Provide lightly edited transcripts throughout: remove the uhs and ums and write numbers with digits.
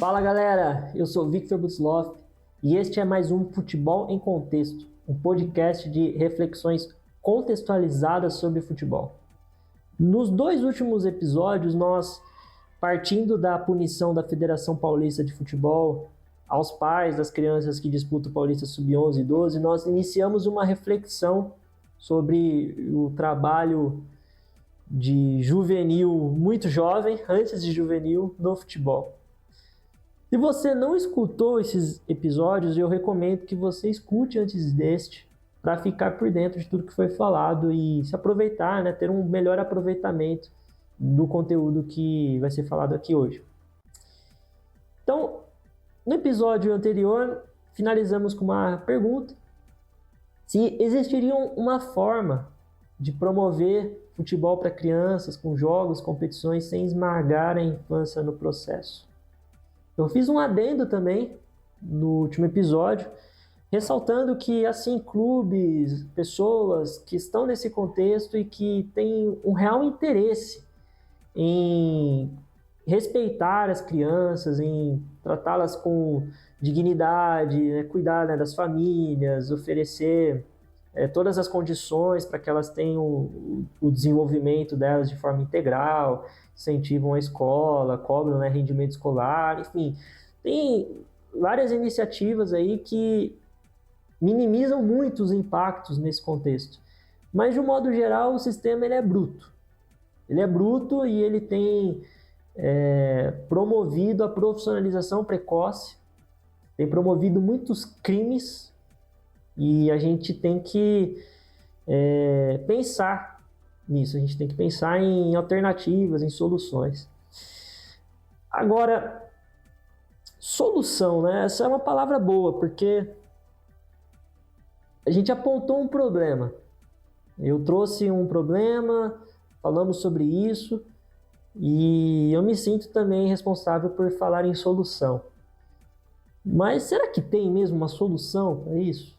Fala galera, eu sou Victor Butzloff e este é mais um Futebol em Contexto, um podcast de reflexões contextualizadas sobre futebol. Nos dois últimos episódios, nós, partindo da punição da Federação Paulista de Futebol aos pais das crianças que disputam o Paulista Sub-11 e 12, nós iniciamos uma reflexão sobre o trabalho de juvenil muito jovem, antes de juvenil, no futebol. Se você não escutou esses episódios, eu recomendo que você escute antes deste, para ficar por dentro de tudo que foi falado e se aproveitar, né, ter um melhor aproveitamento do conteúdo que vai ser falado aqui hoje. Então, no episódio anterior, finalizamos com uma pergunta: se existiria uma forma de promover futebol para crianças com jogos, competições, sem esmagar a infância no processo. Eu fiz um adendo também no último episódio, ressaltando que, assim, clubes, pessoas que estão nesse contexto e que têm um real interesse em respeitar as crianças, em tratá-las com dignidade, né, cuidar, né, das famílias, oferecer todas as condições para que elas tenham o desenvolvimento delas de forma integral, incentivam a escola, cobram, né, rendimento escolar, enfim. Tem várias iniciativas aí que minimizam muito os impactos nesse contexto. Mas, de um modo geral, o sistema ele é bruto. Ele é bruto e ele tem promovido a profissionalização precoce, tem promovido muitos crimes. E a gente tem que pensar nisso, a gente tem que pensar em alternativas, em soluções. Agora, solução, né? Essa é uma palavra boa, porque a gente apontou um problema. Eu trouxe um problema, falamos sobre isso, e eu me sinto também responsável por falar em solução. Mas será que tem mesmo uma solução para isso?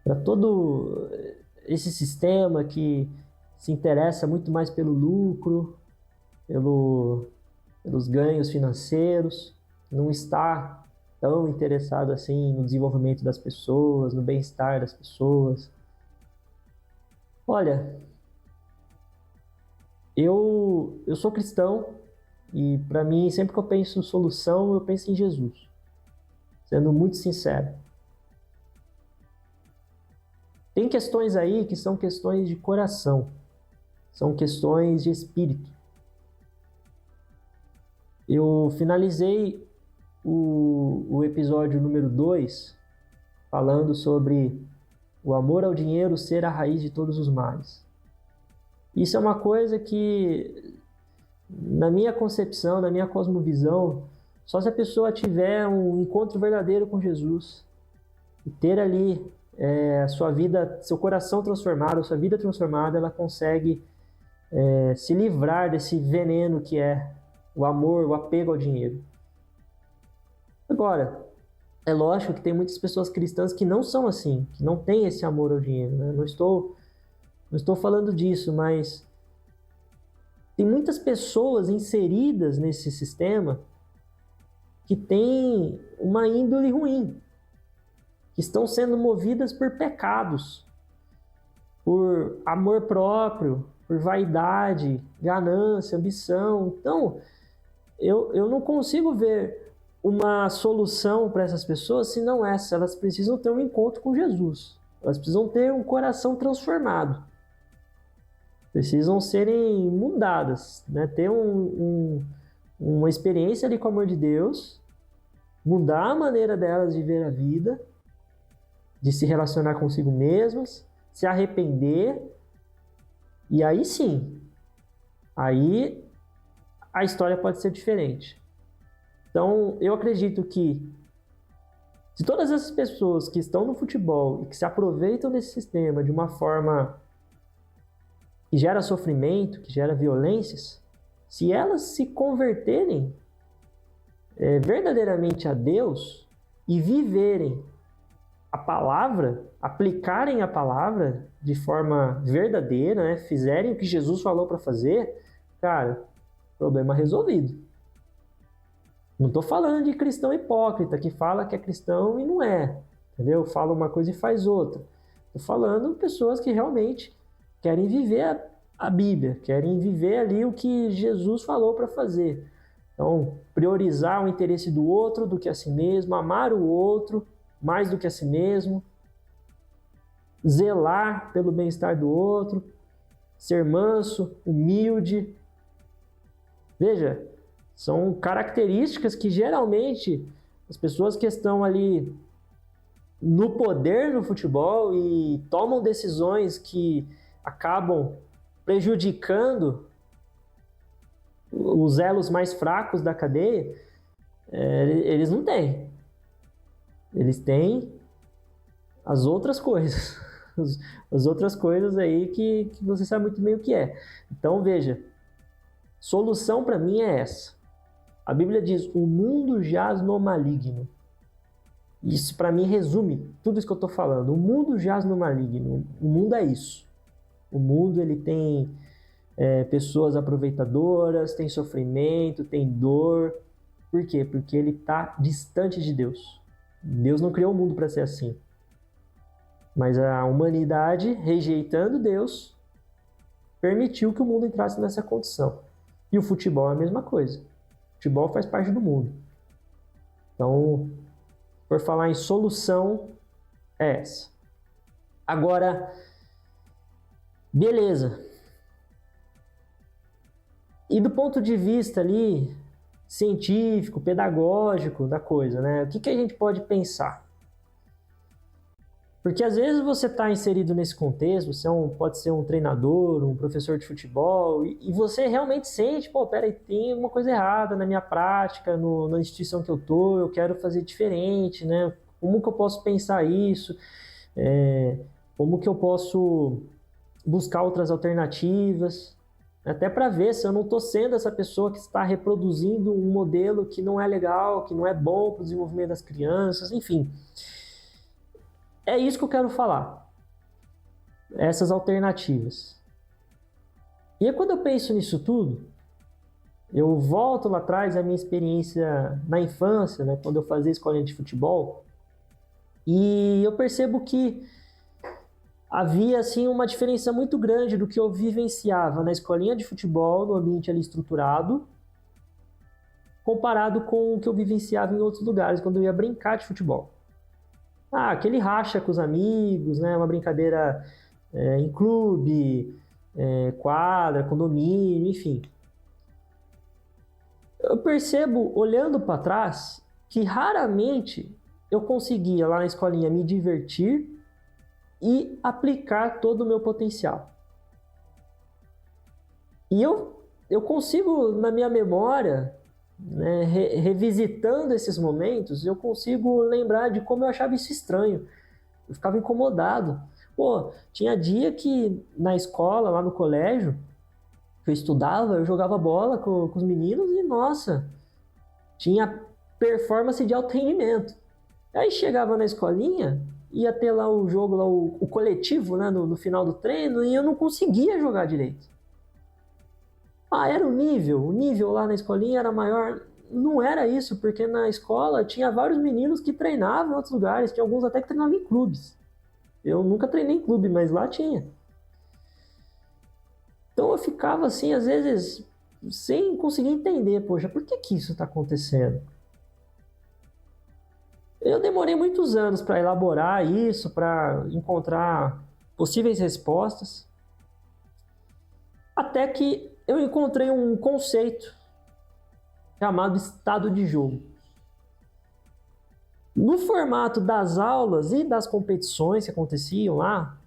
Para todo esse sistema que se interessa muito mais pelo lucro, pelos ganhos financeiros, não está tão interessado assim no desenvolvimento das pessoas, no bem-estar das pessoas. Olha, eu sou cristão e, para mim, sempre que eu penso em solução, eu penso em Jesus, sendo muito sincero. Tem questões aí que são questões de coração, são questões de espírito. Eu finalizei o episódio número 2 falando sobre o amor ao dinheiro ser a raiz de todos os males. Isso é uma coisa que, na minha concepção, na minha cosmovisão, só se a pessoa tiver um encontro verdadeiro com Jesus e ter ali sua vida, seu coração transformado, sua vida transformada, ela consegue se livrar desse veneno que é o amor, o apego ao dinheiro. Agora, é lógico que tem muitas pessoas cristãs que não são assim, que não têm esse amor ao dinheiro, né? Não estou falando disso, mas tem muitas pessoas inseridas nesse sistema que têm uma índole ruim, que estão sendo movidas por pecados, por amor próprio, por vaidade, ganância, ambição. Então, eu não consigo ver uma solução para essas pessoas se não essa. Elas precisam ter um encontro com Jesus. Elas precisam ter um coração transformado. Precisam serem mudadas, né? Ter uma experiência ali com o amor de Deus, mudar a maneira delas de ver a vida, de se relacionar consigo mesmas, se arrepender, e aí sim, aí a história pode ser diferente. Então, eu acredito que se todas essas pessoas que estão no futebol e que se aproveitam desse sistema de uma forma que gera sofrimento, que gera violências, se elas se converterem verdadeiramente a Deus e viverem a palavra, aplicarem a palavra de forma verdadeira, né? Fizerem o que Jesus falou para fazer, cara, problema resolvido. Não estou falando de cristão hipócrita, que fala que é cristão e não é, entendeu? Fala uma coisa e faz outra. Estou falando de pessoas que realmente querem viver a Bíblia, querem viver ali o que Jesus falou para fazer. Então, priorizar o interesse do outro do que a si mesmo, amar o outro mais do que a si mesmo, zelar pelo bem-estar do outro, ser manso, humilde. Veja, são características que geralmente as pessoas que estão ali no poder no futebol e tomam decisões que acabam prejudicando os elos mais fracos da cadeia, eles não têm. Eles têm as outras coisas. As outras coisas aí que você sabe muito bem o que é. Então, veja, solução para mim é essa. A Bíblia diz, o mundo jaz no maligno. Isso para mim resume tudo isso que eu estou falando. O mundo jaz no maligno. O mundo é isso. O mundo ele tem pessoas aproveitadoras, tem sofrimento, tem dor. Por quê? Porque ele está distante de Deus. Deus não criou o mundo para ser assim. Mas a humanidade, rejeitando Deus, permitiu que o mundo entrasse nessa condição. E o futebol é a mesma coisa. O futebol faz parte do mundo. Então, por falar em solução, é essa. Agora, beleza. E do ponto de vista ali, científico, pedagógico da coisa, né? O que a gente pode pensar? Porque às vezes você está inserido nesse contexto, você pode ser um treinador, um professor de futebol, e você realmente sente, peraí, tem alguma coisa errada na minha prática, na instituição que eu quero fazer diferente, né? Como que eu posso pensar isso? Como que eu posso buscar outras alternativas? Até para ver se eu não estou sendo essa pessoa que está reproduzindo um modelo que não é legal, que não é bom para o desenvolvimento das crianças, enfim. É isso que eu quero falar. Essas alternativas. E aí, quando eu penso nisso tudo, eu volto lá atrás à minha experiência na infância, né, quando eu fazia escolinha de futebol, e eu percebo que havia assim uma diferença muito grande do que eu vivenciava na escolinha de futebol, no ambiente ali estruturado, comparado com o que eu vivenciava em outros lugares quando eu ia brincar de futebol. Aquele racha com os amigos, né? Uma brincadeira em clube, quadra, condomínio, enfim. Eu percebo, olhando para trás, que raramente eu conseguia lá na escolinha me divertir e aplicar todo o meu potencial. E eu consigo, na minha memória, né, revisitando esses momentos, eu consigo lembrar de como eu achava isso estranho. Eu ficava incomodado. Tinha dia que na escola, lá no colégio, que eu estudava, eu jogava bola com os meninos e, nossa, tinha performance de alto rendimento. Aí chegava na escolinha, ia ter lá o jogo, lá o coletivo, né, no final do treino, e eu não conseguia jogar direito. Era o nível lá na escolinha era maior. Não era isso, porque na escola tinha vários meninos que treinavam em outros lugares, tinha alguns até que treinavam em clubes. Eu nunca treinei em clube, mas lá tinha. Então eu ficava assim, às vezes, sem conseguir entender, poxa, por que isso está acontecendo? Eu demorei muitos anos para elaborar isso, para encontrar possíveis respostas, até que eu encontrei um conceito chamado estado de jogo. No formato das aulas e das competições que aconteciam lá,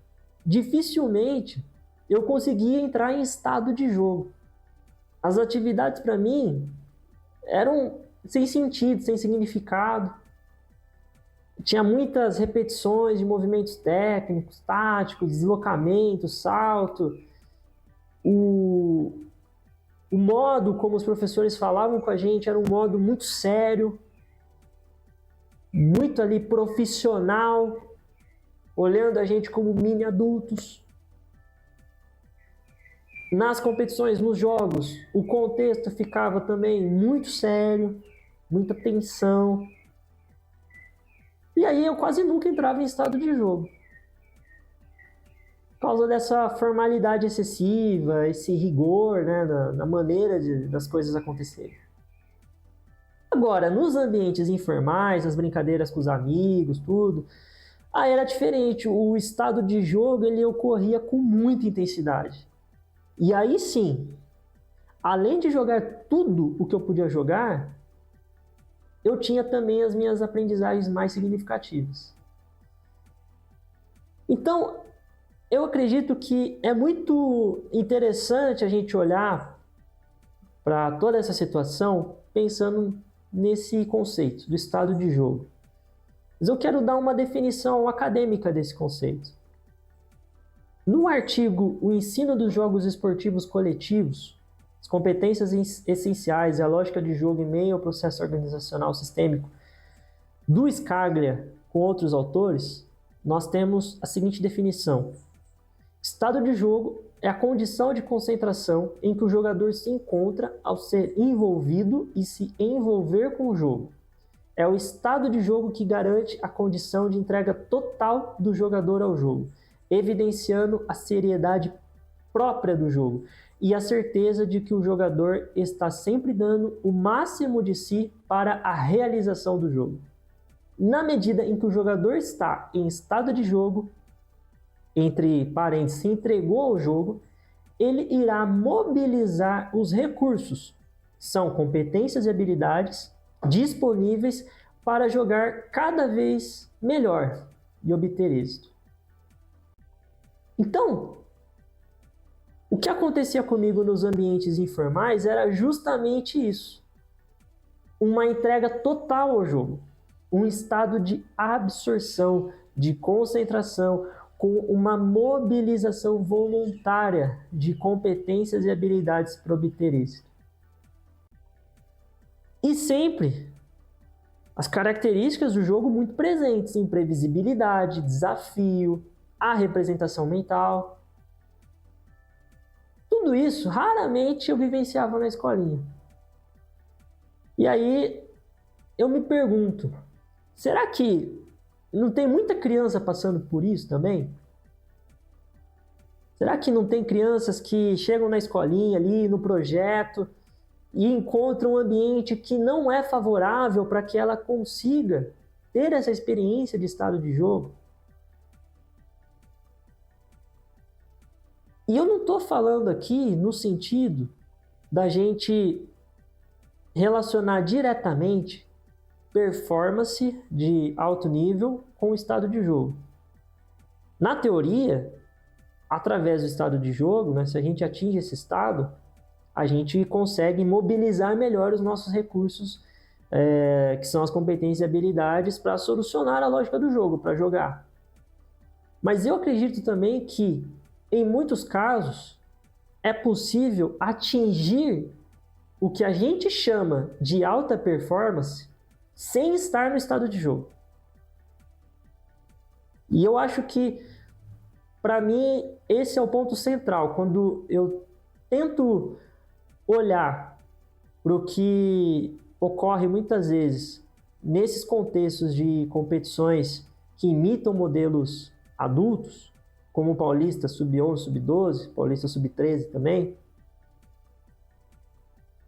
dificilmente eu conseguia entrar em estado de jogo. As atividades para mim eram sem sentido, sem significado. Tinha muitas repetições de movimentos técnicos, táticos, deslocamento, salto. O modo como os professores falavam com a gente era um modo muito sério, muito ali profissional, olhando a gente como mini adultos. Nas competições, nos jogos, o contexto ficava também muito sério. muita tensão. E aí eu quase nunca entrava em estado de jogo. Por causa dessa formalidade excessiva, esse rigor, né, na maneira das coisas acontecerem. Agora, nos ambientes informais, as brincadeiras com os amigos, tudo, aí era diferente. O estado de jogo ele ocorria com muita intensidade. E aí sim, além de jogar tudo o que eu podia jogar, eu tinha também as minhas aprendizagens mais significativas. Então, eu acredito que é muito interessante a gente olhar para toda essa situação pensando nesse conceito do estado de jogo. Mas eu quero dar uma definição acadêmica desse conceito. No artigo O Ensino dos Jogos Esportivos Coletivos, as competências essenciais e a lógica de jogo em meio ao processo organizacional sistêmico, do Scaglia com outros autores, nós temos a seguinte definição. Estado de jogo é a condição de concentração em que o jogador se encontra ao ser envolvido e se envolver com o jogo. É o estado de jogo que garante a condição de entrega total do jogador ao jogo, evidenciando a seriedade própria do jogo e a certeza de que o jogador está sempre dando o máximo de si para a realização do jogo. Na medida em que o jogador está em estado de jogo, entre parênteses, se entregou ao jogo, ele irá mobilizar os recursos, são competências e habilidades disponíveis para jogar cada vez melhor e obter êxito. Então, o que acontecia comigo nos ambientes informais era justamente isso. Uma entrega total ao jogo, um estado de absorção, de concentração, com uma mobilização voluntária de competências e habilidades para obter êxito. E sempre as características do jogo muito presentes: imprevisibilidade, desafio, a representação mental. Tudo isso raramente eu vivenciava na escolinha. E aí eu me pergunto, será que não tem muita criança passando por isso também? Será que não tem crianças que chegam na escolinha ali, no projeto, e encontram um ambiente que não é favorável para que ela consiga ter essa experiência de estado de jogo? E eu não estou falando aqui no sentido da gente relacionar diretamente performance de alto nível com o estado de jogo. Na teoria, através do estado de jogo, né, se a gente atinge esse estado, a gente consegue mobilizar melhor os nossos recursos, que são as competências e habilidades para solucionar a lógica do jogo, para jogar. Mas eu acredito também que, em muitos casos, é possível atingir o que a gente chama de alta performance sem estar no estado de jogo. E eu acho que, para mim, esse é o ponto central. Quando eu tento olhar para o que ocorre muitas vezes nesses contextos de competições que imitam modelos adultos, como o Paulista Sub-11, Sub-12, Paulista Sub-13 também,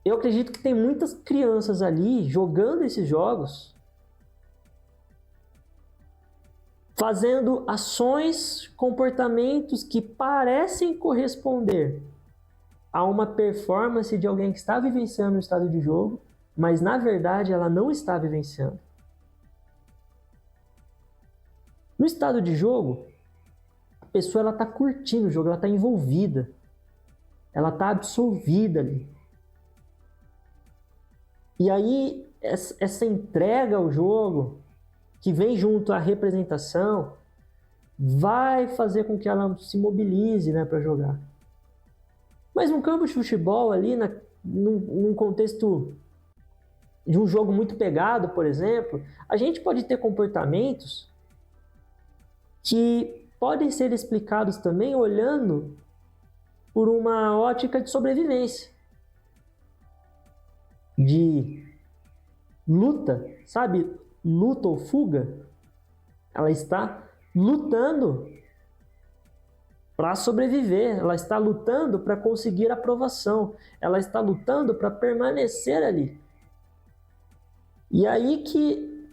eu acredito que tem muitas crianças ali jogando esses jogos, fazendo ações, comportamentos que parecem corresponder a uma performance de alguém que está vivenciando o estado de jogo, mas na verdade ela não está vivenciando. No estado de jogo, a pessoa está curtindo o jogo, ela está envolvida, ela está absolvida ali. E aí, essa entrega ao jogo, que vem junto à representação, vai fazer com que ela se mobilize, né, para jogar. Mas no campo de futebol, ali, num contexto de um jogo muito pegado, por exemplo, a gente pode ter comportamentos que podem ser explicados também olhando por uma ótica de sobrevivência. De luta, sabe? Luta ou fuga. Ela está lutando para sobreviver, ela está lutando para conseguir aprovação, ela está lutando para permanecer ali. E aí que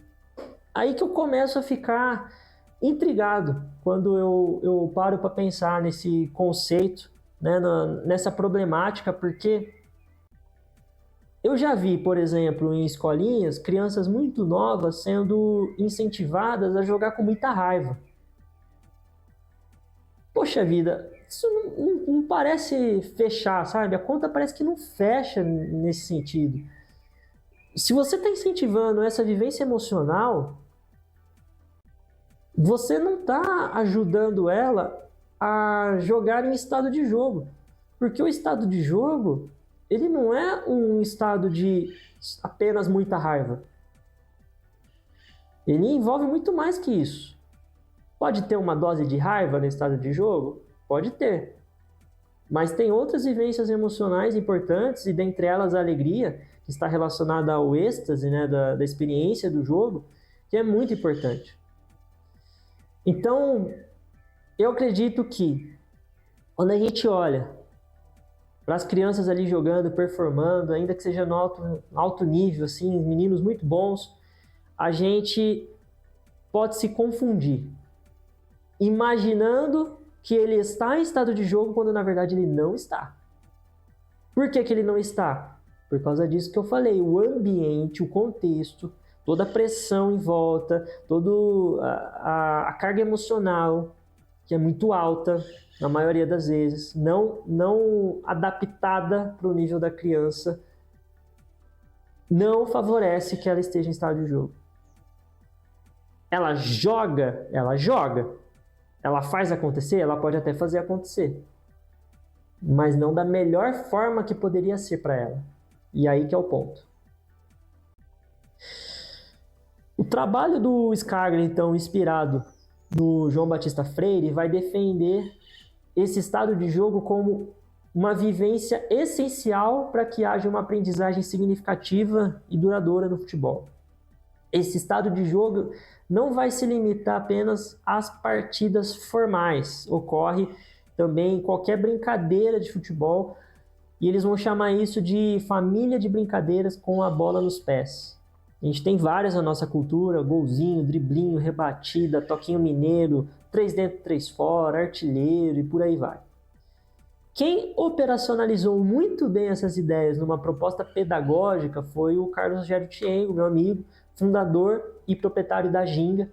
eu começo a ficar intrigado quando eu paro para pensar nesse conceito, né, nessa problemática, porque eu já vi, por exemplo, em escolinhas, crianças muito novas sendo incentivadas a jogar com muita raiva. Poxa vida, isso não parece fechar, sabe? A conta parece que não fecha nesse sentido. Se você está incentivando essa vivência emocional, você não está ajudando ela a jogar em estado de jogo. Porque o estado de jogo, ele não é um estado de apenas muita raiva. Ele envolve muito mais que isso. Pode ter uma dose de raiva no estado de jogo? Pode ter. Mas tem outras vivências emocionais importantes, e dentre elas a alegria, que está relacionada ao êxtase, né, da experiência do jogo, que é muito importante. Então, eu acredito que quando a gente olha para as crianças ali jogando, performando, ainda que seja no alto nível, assim, meninos muito bons, a gente pode se confundir, imaginando que ele está em estado de jogo quando na verdade ele não está. Por que ele não está? Por causa disso que eu falei, o ambiente, o contexto, toda a pressão em volta, toda a carga emocional, que é muito alta, na maioria das vezes, não adaptada para o nível da criança, não favorece que ela esteja em estado de jogo. Ela joga. Ela faz acontecer? Ela pode até fazer acontecer. Mas não da melhor forma que poderia ser para ela. E aí que é o ponto. O trabalho do Scargren, então, inspirado no João Batista Freire, vai defender esse estado de jogo como uma vivência essencial para que haja uma aprendizagem significativa e duradoura no futebol. Esse estado de jogo não vai se limitar apenas às partidas formais. Ocorre também em qualquer brincadeira de futebol, e eles vão chamar isso de família de brincadeiras com a bola nos pés. A gente tem várias na nossa cultura: golzinho, driblinho, rebatida, toquinho mineiro, 3 dentro, 3 fora, artilheiro e por aí vai. Quem operacionalizou muito bem essas ideias numa proposta pedagógica foi o Carlos Rogério Tiengo, meu amigo, fundador e proprietário da Ginga.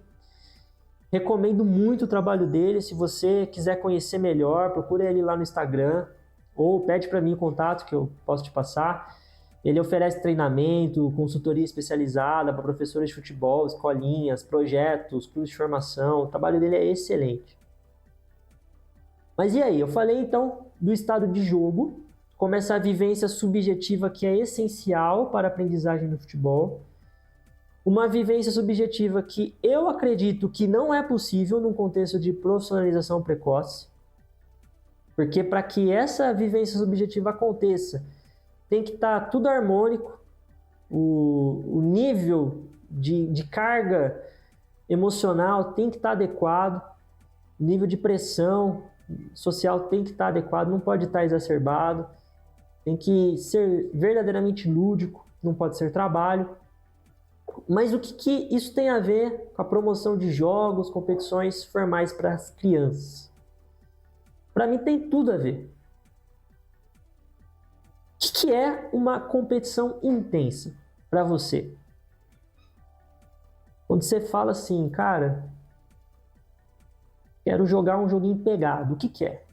Recomendo muito o trabalho dele. Se você quiser conhecer melhor, procura ele lá no Instagram ou pede para mim o contato que eu posso te passar. Ele oferece treinamento, consultoria especializada para professores de futebol, escolinhas, projetos, cursos de formação. O trabalho dele é excelente. Mas e aí? Eu falei então do estado de jogo, como essa vivência subjetiva que é essencial para a aprendizagem no futebol. Uma vivência subjetiva que eu acredito que não é possível num contexto de profissionalização precoce, porque para que essa vivência subjetiva aconteça, tem que estar tudo harmônico, o nível de carga emocional tem que estar adequado, o nível de pressão social tem que estar adequado, não pode estar exacerbado, tem que ser verdadeiramente lúdico, não pode ser trabalho. Mas o que isso tem a ver com a promoção de jogos, competições formais para as crianças? Para mim tem tudo a ver. O que é uma competição intensa para você? Quando você fala assim, cara, quero jogar um joguinho pegado, o que é?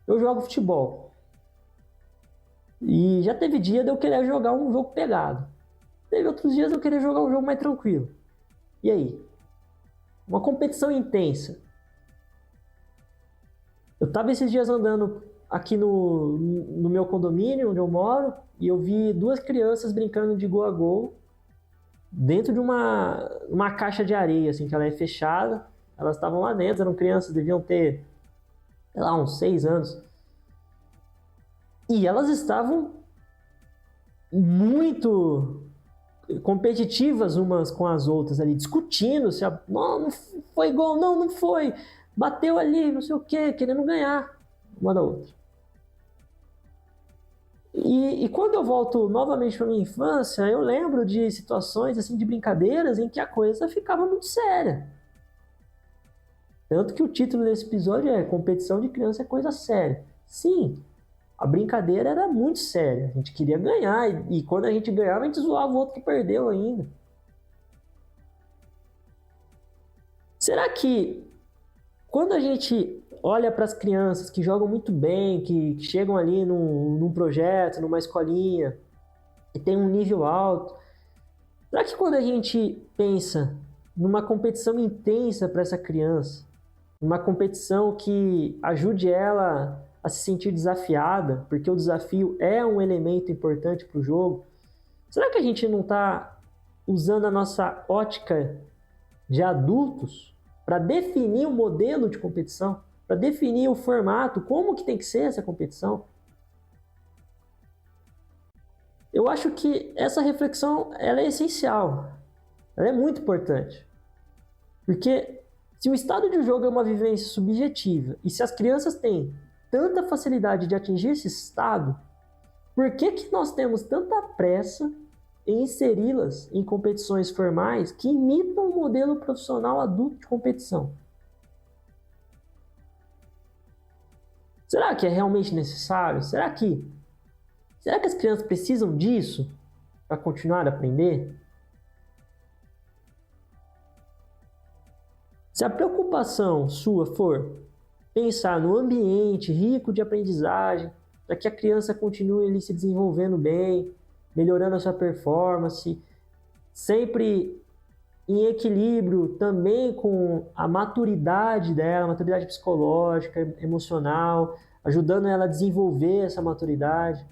Eu jogo futebol. E já teve dia de eu querer jogar um jogo pegado. Teve outros dias eu queria jogar um jogo mais tranquilo. E aí? Uma competição intensa. Eu estava esses dias andando aqui no meu condomínio, onde eu moro, e eu vi 2 crianças brincando de gol a gol dentro de uma caixa de areia, assim, que ela é fechada. Elas estavam lá dentro, eram crianças, deviam ter, sei lá, uns 6 anos. E elas estavam muito competitivas umas com as outras ali, discutindo se não foi gol, não foi, bateu ali, não sei o que, querendo ganhar uma da outra. E quando eu volto novamente para minha infância, eu lembro de situações assim de brincadeiras em que a coisa ficava muito séria. Tanto que o título desse episódio é Competição de Criança é Coisa Séria. Sim, a brincadeira era muito séria. A gente queria ganhar e quando a gente ganhava, a gente zoava o outro que perdeu ainda. Será que quando a gente olha para as crianças que jogam muito bem, que chegam ali num projeto, numa escolinha, e tem um nível alto, será que quando a gente pensa numa competição intensa para essa criança, uma competição que ajude ela a se sentir desafiada, porque o desafio é um elemento importante para o jogo, será que a gente não está usando a nossa ótica de adultos para definir o modelo de competição, para definir o formato, como que tem que ser essa competição? Eu acho que essa reflexão ela é essencial, ela é muito importante, porque se o estado de jogo é uma vivência subjetiva e se as crianças têm tanta facilidade de atingir esse estado, por que nós temos tanta pressa em inseri-las em competições formais que imitam o modelo profissional adulto de competição? Será que é realmente necessário? Será que as crianças precisam disso para continuar a aprender? Se a preocupação sua for pensar no ambiente rico de aprendizagem, para que a criança continue ali se desenvolvendo bem, melhorando a sua performance, sempre em equilíbrio também com a maturidade dela, maturidade psicológica, emocional, ajudando ela a desenvolver essa maturidade.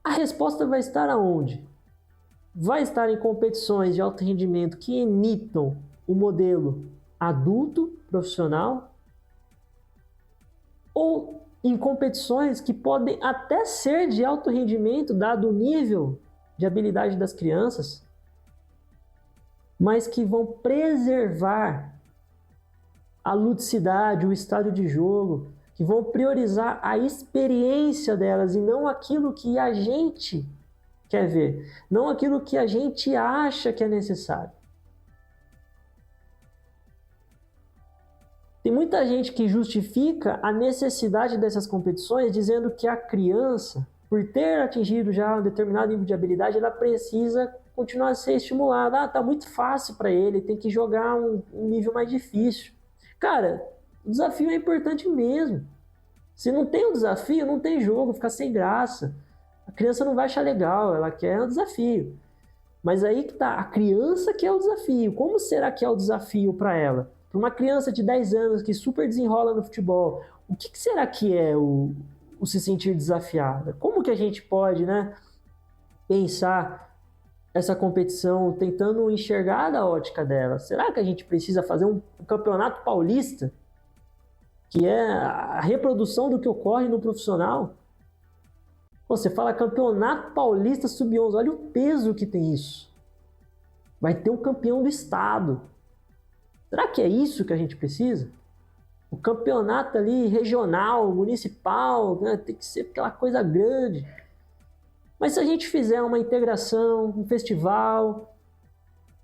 A resposta vai estar aonde? Vai estar em competições de alto rendimento que imitam o modelo adulto, profissional, ou em competições que podem até ser de alto rendimento, dado o nível de habilidade das crianças, mas que vão preservar a ludicidade, o estádio de jogo, que vão priorizar a experiência delas e não aquilo que a gente quer ver, não aquilo que a gente acha que é necessário. Tem muita gente que justifica a necessidade dessas competições dizendo que a criança, por ter atingido já um determinado nível de habilidade, ela precisa continuar a ser estimulada. Tá muito fácil para ele, tem que jogar um nível mais difícil. Cara, o desafio é importante mesmo. Se não tem um desafio, não tem jogo, fica sem graça. A criança não vai achar legal, ela quer um desafio. Mas aí que tá, a criança quer o desafio. Como será que é o desafio para ela? Para uma criança de 10 anos que super desenrola no futebol, o que será que é o se sentir desafiada? Como que a gente pode, pensar essa competição tentando enxergar da ótica dela? Será que a gente precisa fazer um campeonato paulista, que é a reprodução do que ocorre no profissional? Você fala campeonato paulista sub-11, olha o peso que tem isso. Vai ter um campeão do estado. Será que é isso que a gente precisa? O campeonato ali regional, municipal, tem que ser aquela coisa grande. Mas se a gente fizer uma integração, um festival,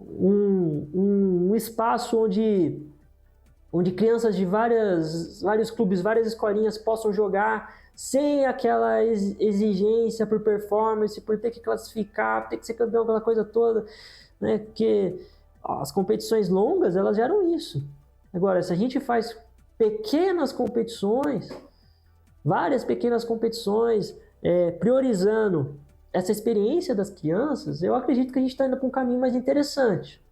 um espaço onde crianças de vários clubes, várias escolinhas possam jogar sem aquela exigência por performance, por ter que classificar, ter que ser campeão, aquela coisa toda, né? Porque as competições longas, elas geram isso. Agora, se a gente faz pequenas competições, várias pequenas competições, priorizando essa experiência das crianças, eu acredito que a gente está indo para um caminho mais interessante.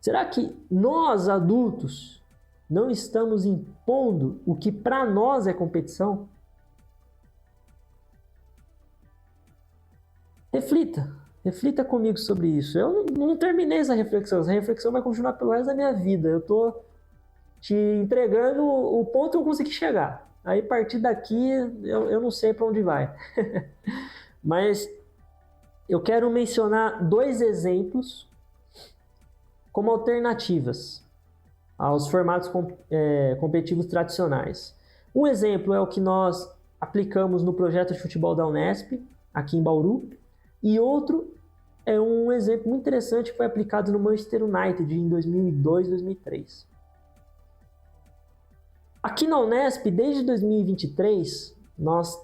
Será que nós, adultos, não estamos impondo o que para nós é competição? Reflita comigo sobre isso. Eu não terminei essa reflexão vai continuar pelo resto da minha vida. Eu estou te entregando o ponto que eu consegui chegar. Aí, a partir daqui, eu não sei para onde vai. Mas eu quero mencionar 2 exemplos como alternativas aos formatos competitivos tradicionais. Um exemplo é o que nós aplicamos no projeto de futebol da Unesp, aqui em Bauru, e outro é um exemplo muito interessante que foi aplicado no Manchester United em 2002, 2003. Aqui na Unesp, desde 2023, nós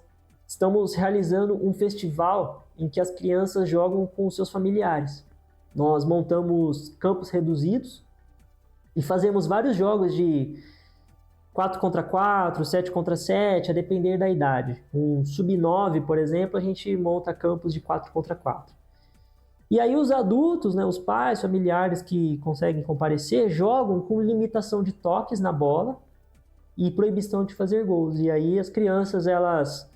estamos realizando um festival em que as crianças jogam com seus familiares. Nós montamos campos reduzidos e fazemos vários jogos de 4 contra 4, 7 contra 7, a depender da idade. Um sub-9, por exemplo, a gente monta campos de 4 contra 4. E aí os adultos, né, os pais, familiares que conseguem comparecer, jogam com limitação de toques na bola e proibição de fazer gols. E aí as crianças, elas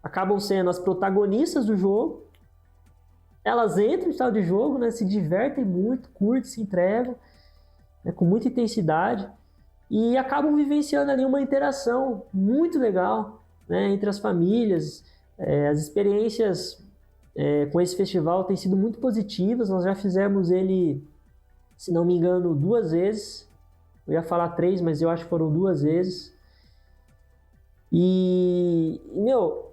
acabam sendo as protagonistas do jogo, elas entram em estado de jogo, né, se divertem muito, curtem, se entregam, né, com muita intensidade, e acabam vivenciando ali uma interação muito legal, né, entre as famílias. As experiências com esse festival têm sido muito positivas. Nós já fizemos ele, se não me engano, 2 vezes. Eu ia falar 3, mas eu acho que foram 2 vezes. E,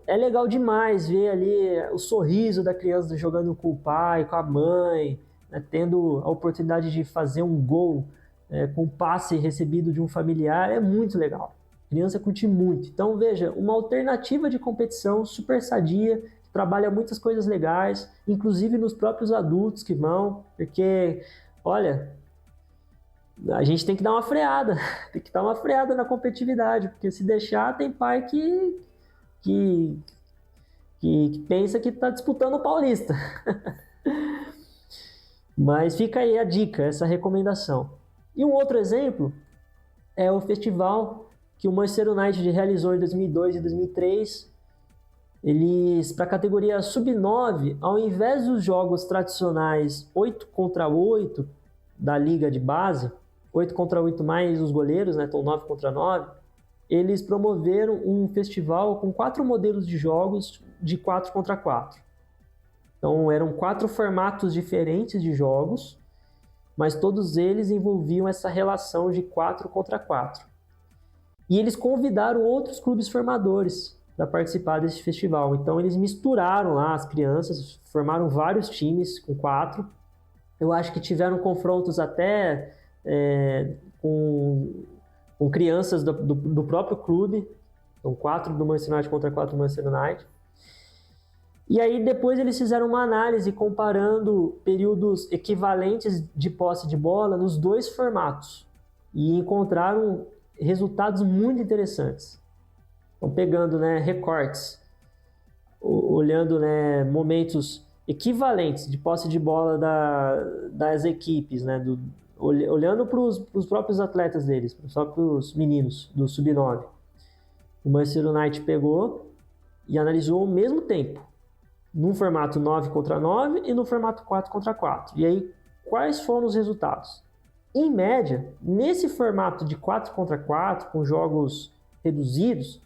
é legal demais ver ali o sorriso da criança jogando com o pai, com a mãe, né, tendo a oportunidade de fazer um gol com passe recebido de um familiar. É muito legal. A criança curte muito. Então, veja, uma alternativa de competição super sadia, que trabalha muitas coisas legais, inclusive nos próprios adultos que vão, porque, olha, a gente tem que dar uma freada, tem que dar uma freada na competitividade, porque se deixar, tem pai que pensa que está disputando o Paulista. Mas fica aí a dica, essa recomendação. E um outro exemplo é o festival que o Manchester United realizou em 2002 e 2003. Eles, para a categoria sub-9, ao invés dos jogos tradicionais 8 contra 8 da liga de base, 8 contra 8 mais os goleiros, né, então 9 contra 9, eles promoveram um festival com 4 modelos de jogos de 4 contra 4. Então eram 4 formatos diferentes de jogos, mas todos eles envolviam essa relação de 4 contra 4. E eles convidaram outros clubes formadores para participar desse festival. Então eles misturaram lá as crianças, formaram vários times com 4. Eu acho que tiveram confrontos até com crianças do próprio clube. Então 4 do Manchester United contra 4 do Manchester United. E aí depois eles fizeram uma análise comparando períodos equivalentes de posse de bola nos 2 formatos e encontraram resultados muito interessantes. Então pegando, né, recortes, olhando, né, momentos equivalentes de posse de bola das equipes, né, olhando para os próprios atletas deles, para os próprios meninos do Sub-9. O Manchester United pegou e analisou ao mesmo tempo, num formato 9 contra 9 e no formato 4 contra 4. E aí, quais foram os resultados? Em média, nesse formato de 4 contra 4, com jogos reduzidos,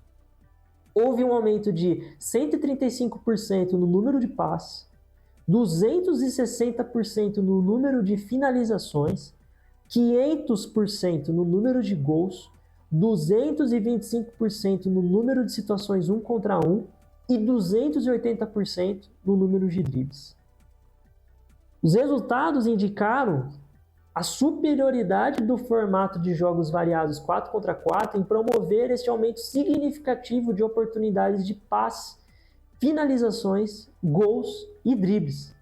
houve um aumento de 135% no número de passes, 260% no número de finalizações, 500% no número de gols, 225% no número de situações 1 contra 1 e 280% no número de dribles. Os resultados indicaram a superioridade do formato de jogos variados 4 contra 4 em promover este aumento significativo de oportunidades de passe, finalizações, gols e dribles.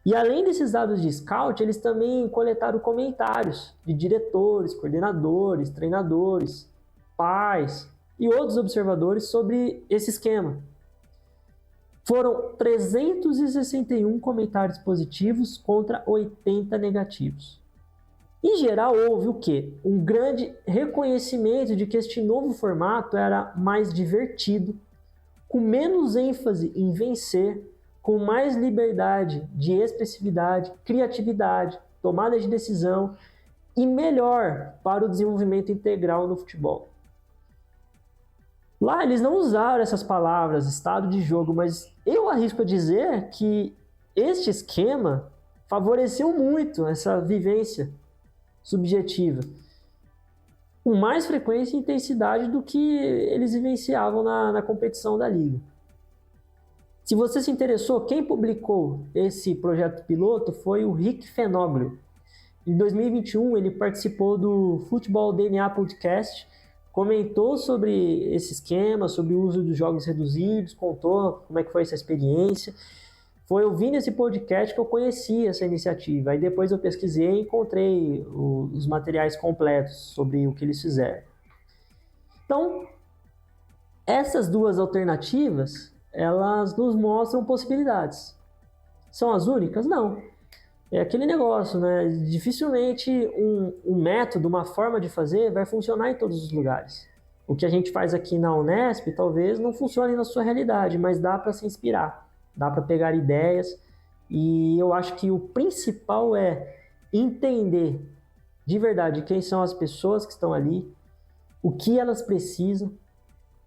E além desses dados de scout, eles também coletaram comentários de diretores, coordenadores, treinadores, pais e outros observadores sobre esse esquema. Foram 361 comentários positivos contra 80 negativos. Em geral, houve o quê? Um grande reconhecimento de que este novo formato era mais divertido, com menos ênfase em vencer, com mais liberdade de expressividade, criatividade, tomada de decisão e melhor para o desenvolvimento integral no futebol. Lá eles não usaram essas palavras, estado de jogo, mas eu arrisco a dizer que este esquema favoreceu muito essa vivência subjetiva, com mais frequência e intensidade do que eles vivenciavam na competição da liga. Se você se interessou, quem publicou esse projeto piloto foi o Rick Fenoglio. Em 2021, ele participou do Futebol DNA Podcast, comentou sobre esse esquema, sobre o uso dos jogos reduzidos, contou como é que foi essa experiência. Foi ouvindo esse podcast que eu conheci essa iniciativa. Aí depois eu pesquisei e encontrei os materiais completos sobre o que eles fizeram. Então, essas duas alternativas, elas nos mostram possibilidades. São as únicas? Não. É aquele negócio, né? Dificilmente um método, uma forma de fazer vai funcionar em todos os lugares. O que a gente faz aqui na Unesp talvez não funcione na sua realidade, mas dá para se inspirar, dá para pegar ideias, e eu acho que o principal é entender de verdade quem são as pessoas que estão ali, o que elas precisam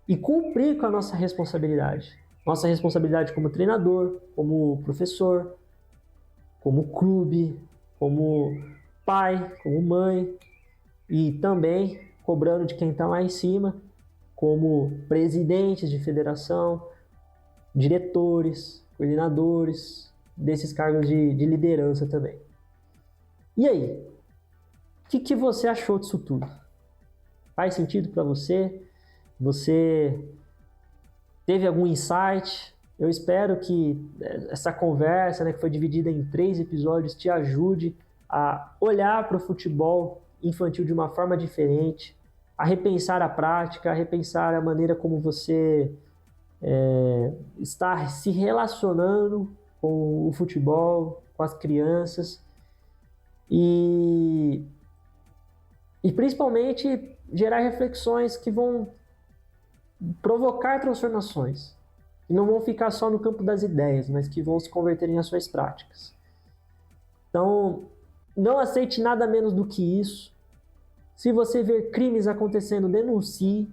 e cumprir com a nossa responsabilidade. Nossa responsabilidade como treinador, como professor, como clube, como pai, como mãe, e também cobrando de quem está lá em cima, como presidentes de federação, diretores, coordenadores, desses cargos de liderança também. E aí? O que você achou disso tudo? Faz sentido para você? Você teve algum insight? Eu espero que essa conversa, né, que foi dividida em 3 episódios, te ajude a olhar para o futebol infantil de uma forma diferente, a repensar a prática, a repensar a maneira como você está se relacionando com o futebol, com as crianças e principalmente gerar reflexões que vão provocar transformações, que não vão ficar só no campo das ideias, mas que vão se converter em ações práticas. Então, não aceite nada menos do que isso. Se você ver crimes acontecendo, denuncie.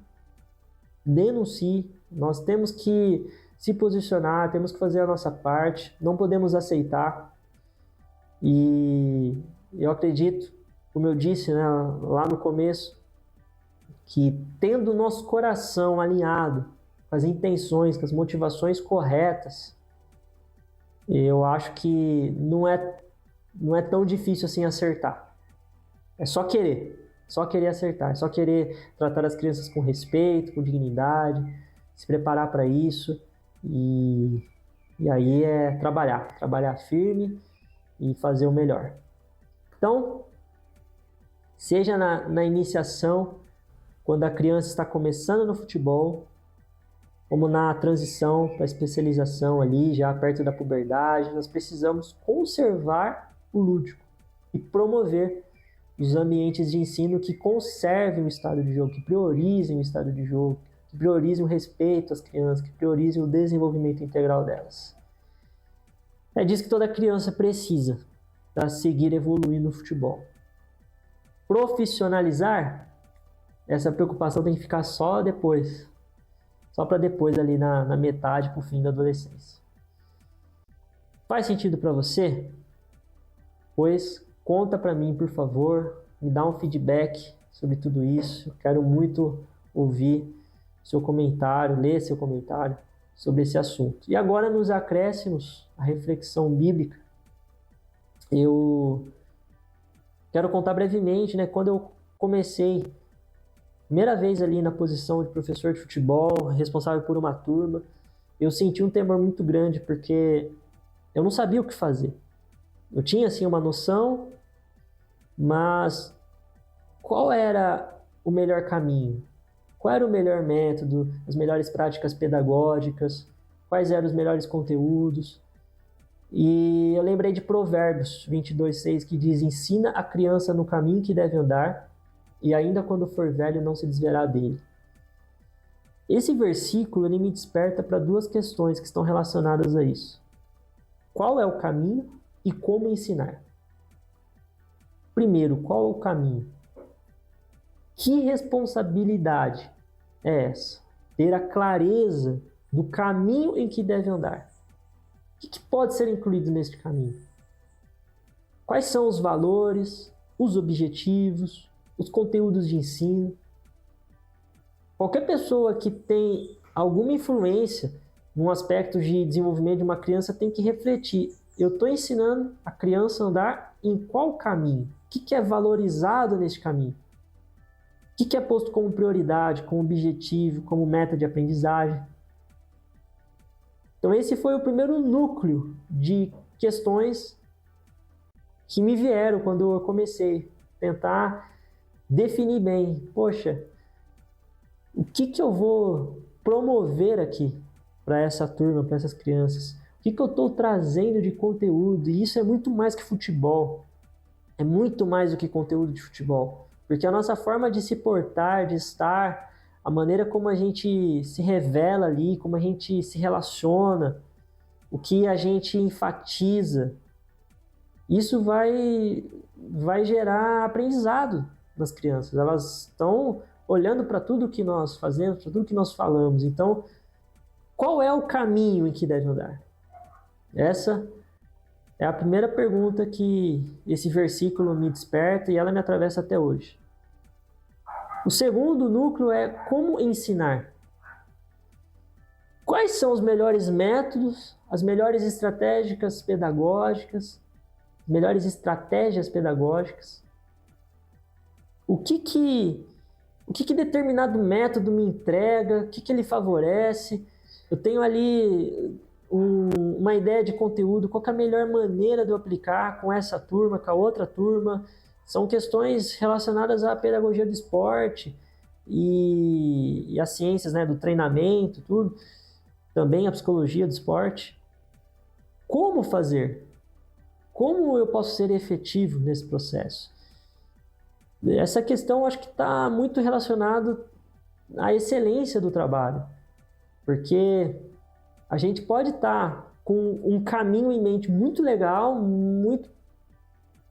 Nós temos que se posicionar, temos que fazer a nossa parte, não podemos aceitar. E eu acredito, como eu disse, né, lá no começo, que tendo o nosso coração alinhado com as intenções, com as motivações corretas, eu acho que não é tão difícil assim acertar. É só querer acertar, é só querer tratar as crianças com respeito, com dignidade, se preparar para isso e aí é trabalhar firme e fazer o melhor. Então, seja na iniciação, quando a criança está começando no futebol, como na transição para a especialização ali, já perto da puberdade, nós precisamos conservar o lúdico e promover os ambientes de ensino que conservem o estado de jogo, que priorizem o estado de jogo, que priorizem o respeito às crianças, que priorizem o desenvolvimento integral delas. É disso que toda criança precisa para seguir evoluindo no futebol. Profissionalizar, essa preocupação tem que ficar só para depois ali na metade, para o fim da adolescência. Faz sentido para você? Pois conta para mim, por favor, me dá um feedback sobre tudo isso. Eu quero muito ouvir seu comentário, ler seu comentário sobre esse assunto. E agora, nos acréscimos, a reflexão bíblica, eu quero contar brevemente, né, quando eu comecei, primeira vez ali na posição de professor de futebol, responsável por uma turma, eu senti um temor muito grande, porque eu não sabia o que fazer. Eu tinha, assim, uma noção, mas qual era o melhor caminho? Qual era o melhor método, as melhores práticas pedagógicas, quais eram os melhores conteúdos? E eu lembrei de Provérbios 22:6, que diz: ensina a criança no caminho que deve andar, e ainda quando for velho não se desviará dele. Esse versículo ele me desperta para 2 questões que estão relacionadas a isso. Qual é o caminho e como ensinar? Primeiro, qual é o caminho? Que responsabilidade é essa? Ter a clareza do caminho em que deve andar. O que pode ser incluído neste caminho? Quais são os valores, os objetivos, os conteúdos de ensino? Qualquer pessoa que tem alguma influência num aspecto de desenvolvimento de uma criança tem que refletir. Eu estou ensinando a criança a andar em qual caminho? O que é valorizado nesse caminho? O que é posto como prioridade, como objetivo, como meta de aprendizagem? Então esse foi o primeiro núcleo de questões que me vieram quando eu comecei a tentar definir bem. Poxa, o que eu vou promover aqui para essa turma, para essas crianças? O que eu estou trazendo de conteúdo? E isso é muito mais que futebol. É muito mais do que conteúdo de futebol. Porque a nossa forma de se portar, de estar, a maneira como a gente se revela ali, como a gente se relaciona, o que a gente enfatiza, isso vai gerar aprendizado nas crianças. Elas estão olhando para tudo que nós fazemos, para tudo que nós falamos. Então, qual é o caminho em que deve andar? Essa é a primeira pergunta que esse versículo me desperta e ela me atravessa até hoje. O segundo núcleo é como ensinar. Quais são os melhores métodos, as melhores estratégias pedagógicas, O que determinado método me entrega, o que ele favorece? Eu tenho ali uma ideia de conteúdo, qual é a melhor maneira de eu aplicar com essa turma, com a outra turma? São questões relacionadas à pedagogia do esporte e às ciências, né, do treinamento, tudo. Também a psicologia do esporte. Como fazer? Como eu posso ser efetivo nesse processo? Essa questão acho que está muito relacionada à excelência do trabalho, porque a gente pode estar com um caminho em mente muito legal, muito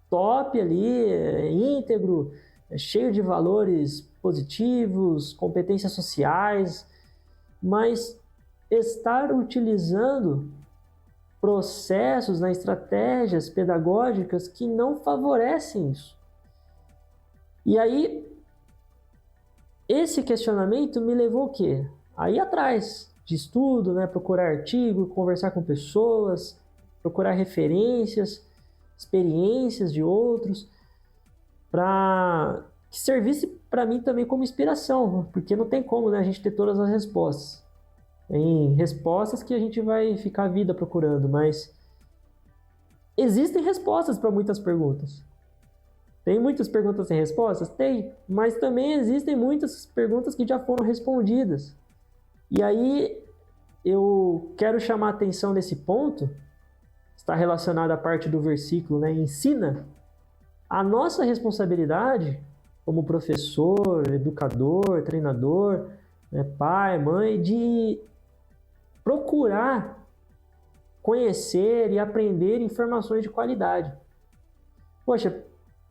top ali, íntegro, cheio de valores positivos, competências sociais, mas estar utilizando processos, estratégias pedagógicas que não favorecem isso. E aí, esse questionamento me levou o quê? Aí atrás de estudo, né? Procurar artigo, conversar com pessoas, procurar referências, experiências de outros, para que servisse para mim também como inspiração, porque não tem como, né, a gente ter todas as respostas. Tem respostas que a gente vai ficar a vida procurando, mas existem respostas para muitas perguntas. Tem muitas perguntas sem respostas? Tem, mas também existem muitas perguntas que já foram respondidas. E aí eu quero chamar a atenção nesse ponto, está relacionado à parte do versículo, né? Ensina. A nossa responsabilidade como professor, educador, treinador, né, pai, mãe, de procurar conhecer e aprender informações de qualidade. Poxa,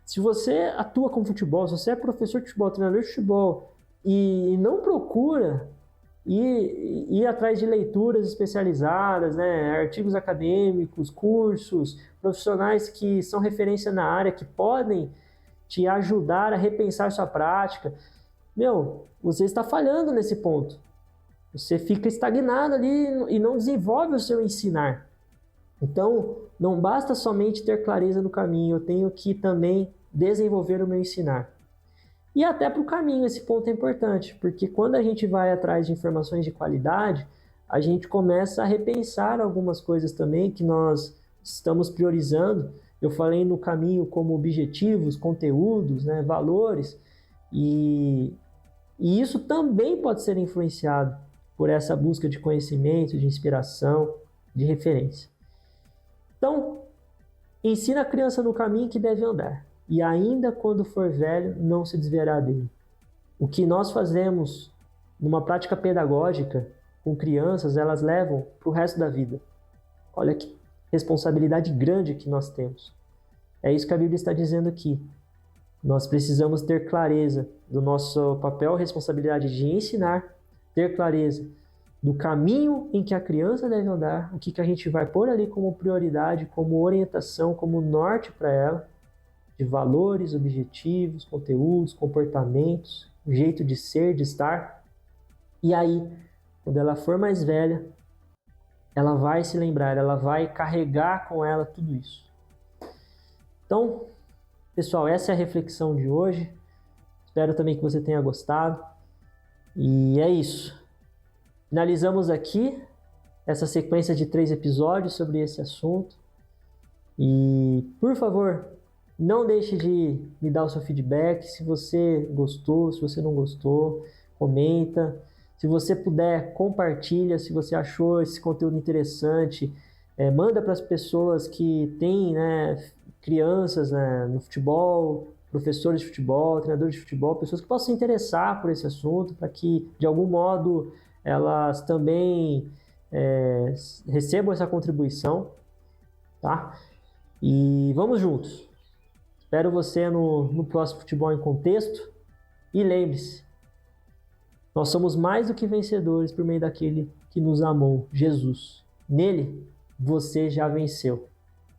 se você atua com futebol, se você é professor de futebol, treinador de futebol e não procura ir atrás de leituras especializadas, né, artigos acadêmicos, cursos, profissionais que são referência na área, que podem te ajudar a repensar sua prática, você está falhando nesse ponto. Você fica estagnado ali e não desenvolve o seu ensinar. Então, não basta somente ter clareza no caminho, eu tenho que também desenvolver o meu ensinar. E até para o caminho, esse ponto é importante, porque quando a gente vai atrás de informações de qualidade, a gente começa a repensar algumas coisas também que nós estamos priorizando. Eu falei no caminho como objetivos, conteúdos, né, valores, e isso também pode ser influenciado por essa busca de conhecimento, de inspiração, de referência. Então, ensina a criança no caminho que deve andar, e ainda quando for velho, não se desviará dele. O que nós fazemos numa prática pedagógica com crianças, elas levam para o resto da vida. Olha que responsabilidade grande que nós temos. É isso que a Bíblia está dizendo aqui. Nós precisamos ter clareza do nosso papel e responsabilidade de ensinar, ter clareza do caminho em que a criança deve andar, o que a gente vai pôr ali como prioridade, como orientação, como norte para ela, de valores, objetivos, conteúdos, comportamentos, jeito de ser, de estar. E aí, quando ela for mais velha, ela vai se lembrar, ela vai carregar com ela tudo isso. Então, pessoal, essa é a reflexão de hoje. Espero também que você tenha gostado. E é isso. Finalizamos aqui essa sequência de 3 episódios sobre esse assunto. E, por favor, não deixe de me dar o seu feedback. Se você gostou, se você não gostou, comenta. Se você puder, compartilha. Se você achou esse conteúdo interessante, manda para as pessoas que têm, crianças, no futebol, professores de futebol, treinadores de futebol, pessoas que possam se interessar por esse assunto, para que, de algum modo, elas também recebam essa contribuição, tá? E vamos juntos. Espero você no próximo Futebol em Contexto. E lembre-se, nós somos mais do que vencedores por meio daquele que nos amou, Jesus. Nele, você já venceu.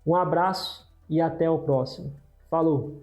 Um abraço e até o próximo. Falou!